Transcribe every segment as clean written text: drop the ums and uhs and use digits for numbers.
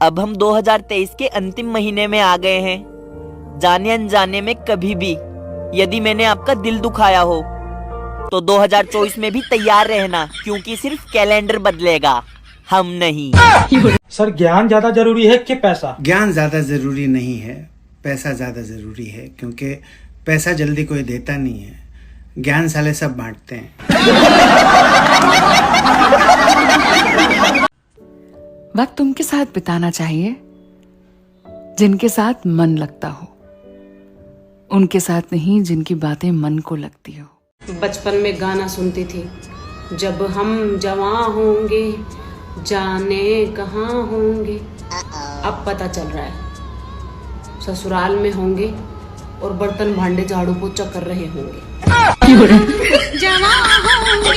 अब हम 2023 के अंतिम महीने में आ गए हैं। जाने अनजाने में कभी भी यदि मैंने आपका दिल दुखाया हो तो 2024 में भी तैयार रहना, क्योंकि सिर्फ कैलेंडर बदलेगा, हम नहीं। सर, ज्ञान ज्यादा जरूरी है कि पैसा? ज्ञान ज्यादा जरूरी नहीं है, पैसा ज्यादा जरूरी है, क्योंकि पैसा जल्दी कोई देता नहीं है, ज्ञान साले सब बांटते हैं। वक्त उनके साथ बिताना चाहिए जिनके साथ मन लगता हो, उनके साथ नहीं जिनकी बातें मन को लगती हो। बचपन में गाना सुनती थी, जब हम जवां होंगे जाने कहाँ होंगे। अब पता चल रहा है ससुराल में होंगे और बर्तन भांडे झाड़ू पोछा कर रहे होंगे। जवां होंगे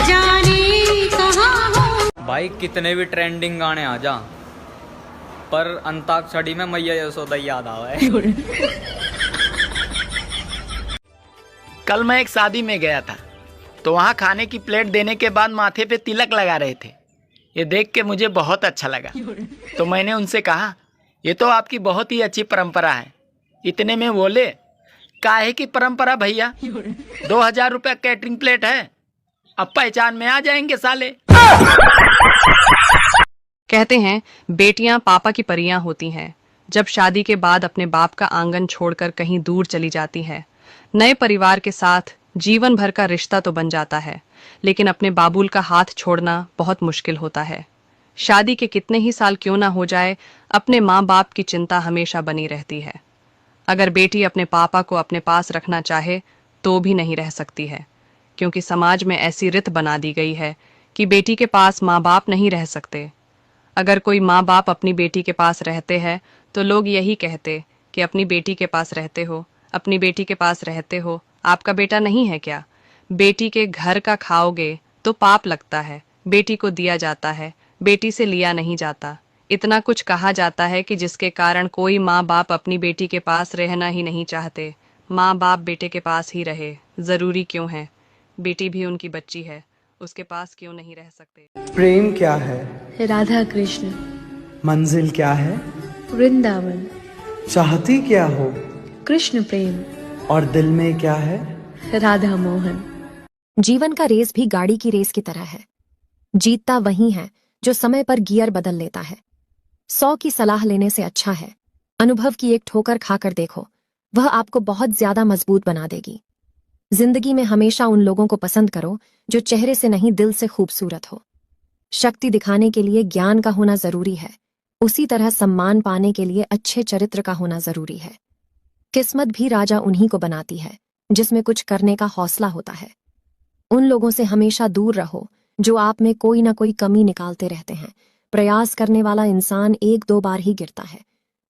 जाने कहाँ होंगे। भाई कितने भी ट्रेंडिंग गाने आ जा, पर अंताक्षरी में मैया यशोदा याद आवे। कल मैं एक शादी में गया था, तो वहाँ खाने की प्लेट देने के बाद माथे पे तिलक लगा रहे थे। ये देख के मुझे बहुत अच्छा लगा, तो मैंने उनसे कहा, ये तो आपकी बहुत ही अच्छी परंपरा है। इतने में बोले, काहे की परंपरा भैया, 2000 रुपया कैटरिंग प्लेट है, अब पहचान में आ जाएंगे साले। कहते हैं बेटियां पापा की परियां होती हैं। जब शादी के बाद अपने बाप का आंगन छोड़कर कहीं दूर चली जाती है, नए परिवार के साथ जीवन भर का रिश्ता तो बन जाता है, लेकिन अपने बाबुल का हाथ छोड़ना बहुत मुश्किल होता है। शादी के कितने ही साल क्यों ना हो जाए, अपने माँ बाप की चिंता हमेशा बनी रहती है। अगर बेटी अपने पापा को अपने पास रखना चाहे तो भी नहीं रह सकती है, क्योंकि समाज में ऐसी रित बना दी गई है कि बेटी के पास माँ बाप नहीं रह सकते। अगर कोई माँ बाप अपनी बेटी के पास रहते हैं तो लोग यही कहते कि अपनी बेटी के पास रहते हो, अपनी बेटी के पास रहते हो, आपका बेटा नहीं है क्या? बेटी के घर का खाओगे तो पाप लगता है, बेटी को दिया जाता है, बेटी से लिया नहीं जाता। इतना कुछ कहा जाता है कि जिसके कारण कोई माँ बाप अपनी बेटी के पास रहना ही नहीं चाहते। माँ बाप बेटे के पास ही रहे, जरूरी क्यों है? बेटी भी उनकी बच्ची है, उसके पास क्यों नहीं रह सकते? प्रेम क्या है? राधा कृष्ण। मंजिल क्या है? वृंदावन। चाहती क्या हो? कृष्ण प्रेम। और दिल में क्या है? राधा मोहन। जीवन का रेस भी गाड़ी की रेस की तरह है। जीतता वही है जो समय पर गियर बदल लेता है। 100 की सलाह लेने से अच्छा है अनुभव की एक ठोकर खाकर देखो, वह आपको बहुत ज्यादा मजबूत बना देगी। जिंदगी में हमेशा उन लोगों को पसंद करो जो चेहरे से नहीं दिल से खूबसूरत हो। शक्ति दिखाने के लिए ज्ञान का होना जरूरी है, उसी तरह सम्मान पाने के लिए अच्छे चरित्र का होना जरूरी है। किस्मत भी राजा उन्हीं को बनाती है जिसमें कुछ करने का हौसला होता है। उन लोगों से हमेशा दूर रहो जो आप में कोई ना कोई कमी निकालते रहते हैं। प्रयास करने वाला इंसान 1-2 बार ही गिरता है,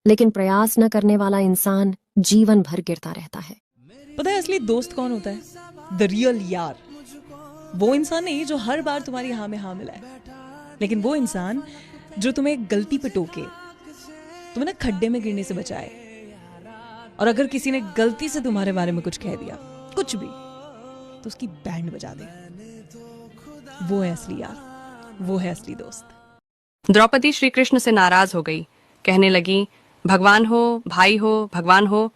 लेकिन प्रयास न करने वाला इंसान जीवन भर गिरता रहता है। पता है असली दोस्त कौन होता है? द रियल यार। वो इंसान नहीं जो हर बार तुम्हारी हाँ में हाँ मिलाए, लेकिन वो इंसान जो तुम्हें गलती पे टोके, तुम्हें ना खड्डे में गिरने से बचाए। और अगर किसी ने गलती से तुम्हारे बारे में कुछ कह दिया, कुछ भी, तो उसकी बैंड बजा दे। वो है असली यार, वो है असली दोस्त। द्रौपदी श्री कृष्ण से नाराज हो गई, कहने लगी, भगवान हो, भाई हो, भगवान हो,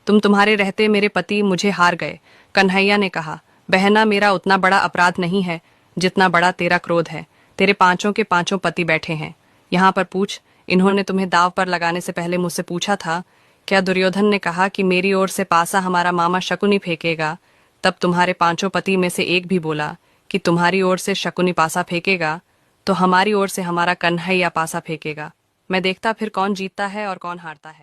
तुम्हारे रहते मेरे पति मुझे हार गए। कन्हैया ने कहा, बहना, मेरा उतना बड़ा अपराध नहीं है जितना बड़ा तेरा क्रोध है। तेरे 5 के 5 पति बैठे हैं यहाँ पर, पूछ, इन्होंने तुम्हें दाव पर लगाने से पहले मुझसे पूछा था क्या दुर्योधन ने कहा कि मेरी ओर से पासा हमारा मामा शकुनी फेंकेगा? तब तुम्हारे 5 पति में से एक भी बोला कि तुम्हारी ओर से शकुनी पासा फेंकेगा तो हमारी ओर से हमारा कन्हैया पासा फेंकेगा। मैं देखता फिर कौन जीतता है और कौन हारता है।